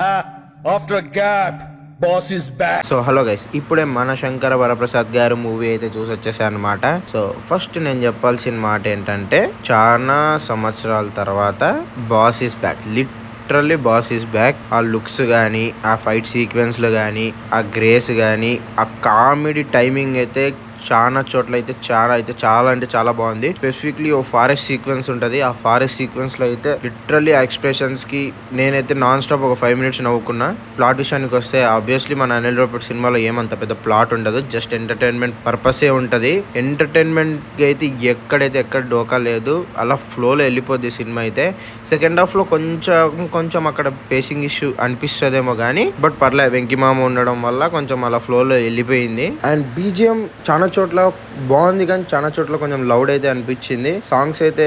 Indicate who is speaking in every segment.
Speaker 1: After a gap, boss is back.
Speaker 2: So hello guys, ఇప్పుడే మన శంకర వరప్రసాద్ గారు మూవీ అయితే చూసి వచ్చేసాను అనమాట. సో ఫస్ట్ నేను చెప్పాల్సిన మాట ఏంటంటే, చాలా సంవత్సరాల తర్వాత boss is back. Literally boss is back. ఆ లుక్స్ కానీ, ఆ ఫైట్ సీక్వెన్స్లు కానీ, ఆ గ్రేస్ కానీ, ఆ కామెడీ టైమింగ్ అయితే చాలా చోట్ల అయితే చాలా అంటే చాలా బాగుంది. స్పెసిఫిక్లీ ఓ ఫారెస్ట్ సీక్వెన్స్ ఉంటుంది. ఆ ఫారెస్ట్ సీక్వెన్స్ లో అయితే లిటరల్లీ ఆ ఎక్స్ప్రెషన్స్ కి నేనైతే నాన్ స్టాప్ ఒక 5 minutes నవ్వుకున్నా. ప్లాట్ విషయానికి వస్తే ఆబ్వియస్లీ మన అనిల్ రావిపూడి సినిమాలో ఏమంత పెద్ద ప్లాట్ ఉండదు, జస్ట్ ఎంటర్టైన్మెంట్ పర్పసే ఉంటది. ఎంటర్టైన్మెంట్ కి అయితే ఎక్కడ డోకా లేదు, అలా ఫ్లోలో వెళ్ళిపోద్ది సినిమా అయితే. సెకండ్ హాఫ్ లో కొంచెం అక్కడ పేసింగ్ ఇష్యూ అనిపిస్తుందేమో కానీ, బట్ పర్లే, వెంకిమామ ఉండడం వల్ల కొంచెం అలా ఫ్లోలో వెళ్ళిపోయింది. అండ్ బీజిఎం చాలా చోట్ల బాగుంది, కానీ చాలా చోట్ల కొంచెం లౌడ్ అయితే అనిపించింది. సాంగ్స్ అయితే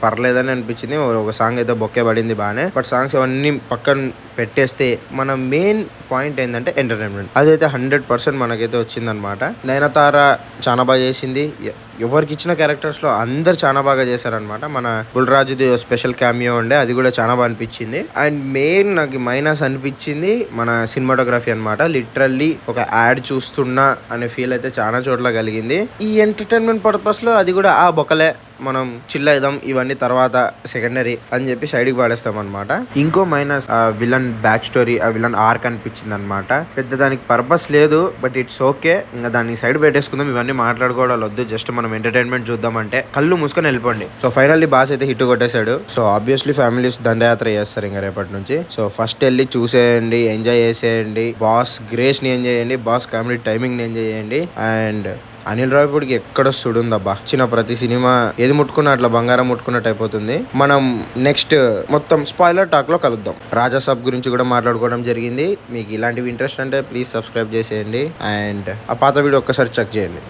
Speaker 2: పర్లేదని అనిపించింది. ఒక సాంగ్ అయితే బొక్కే పడింది బానే, బట్ సాంగ్స్ అవన్నీ పక్కన పెట్టేస్తే మన మెయిన్ పాయింట్ ఏంటంటే ఎంటర్టైన్మెంట్. అదైతే 100% మనకైతే వచ్చిందనమాట. నయనతార చాలా బాగా చేసింది. ఎవరికి ఇచ్చిన క్యారెక్టర్స్ లో అందరు చాలా బాగా చేశారనమాట. మన బుల్రాజుది స్పెషల్ క్యామియో ఉండే, అది కూడా చాలా బాగా అనిపించింది. అండ్ మెయిన్ నాకు మైనస్ అనిపించింది మన సినిమాటోగ్రఫీ అనమాట. లిటరల్లీ ఒక యాడ్ చూస్తున్నా అనే ఫీల్ అయితే చాలా చోట్ల కలిగింది. ఈ ఎంటర్టైన్మెంట్ పర్పస్ లో అది కూడా బొక్కలే, మనం చిల్ అయిదాం, ఇవన్నీ తర్వాత సెకండరీ అని చెప్పి సైడ్కి పడేస్తాం అనమాట. ఇంకో మైనస్, విలన్ బ్యాక్ స్టోరీ, ఆ విలన్ ఆర్క్ అనిపించింది అనమాట. పెద్ద దానికి పర్పస్ లేదు, బట్ ఇట్స్ ఓకే. ఇంకా దాన్ని సైడ్ పెట్టేసుకుందాం, ఇవన్నీ మాట్లాడుకోవడాలు వద్దు. జస్ట్ మనం ఎంటర్టైన్మెంట్ చూద్దామంటే కళ్ళు మూసుకొని వెళ్ళిపోండి. సో ఫైనల్లీ బాస్ అయితే హిట్ కొట్టేశాడు. సో ఆబ్వియస్లీ ఫ్యామిలీస్ దండయాత్ర చేస్తారు ఇంకా రేపటి నుంచి. సో ఫస్ట్ వెళ్ళి చూసేయండి, ఎంజాయ్ చేసేయండి. బాస్ గ్రేస్ ని ఎంజాయ్ చేయండి, బాస్ కామెడీ టైమింగ్ ని ఎంజాయ్ చేయండి. అండ్ అనిల్ రావిపూడికి ఎక్కడ సుడుందబ్బా, చిన్న ప్రతి సినిమా ఏది ముట్టుకున్నా అట్లా బంగారం ముట్టుకున్నట్టు అయిపోతుంది. మనం నెక్స్ట్ మొత్తం స్పాయిలర్ టాక్ లో కలుద్దాం. రాజాసాబ్ గురించి కూడా మాట్లాడుకోవడం జరిగింది. మీకు ఇలాంటివి ఇంట్రెస్ట్ అంటే ప్లీజ్ సబ్స్క్రైబ్ చేసేయండి. అండ్ ఆ పాత వీడియో ఒక్కసారి చెక్ చేయండి.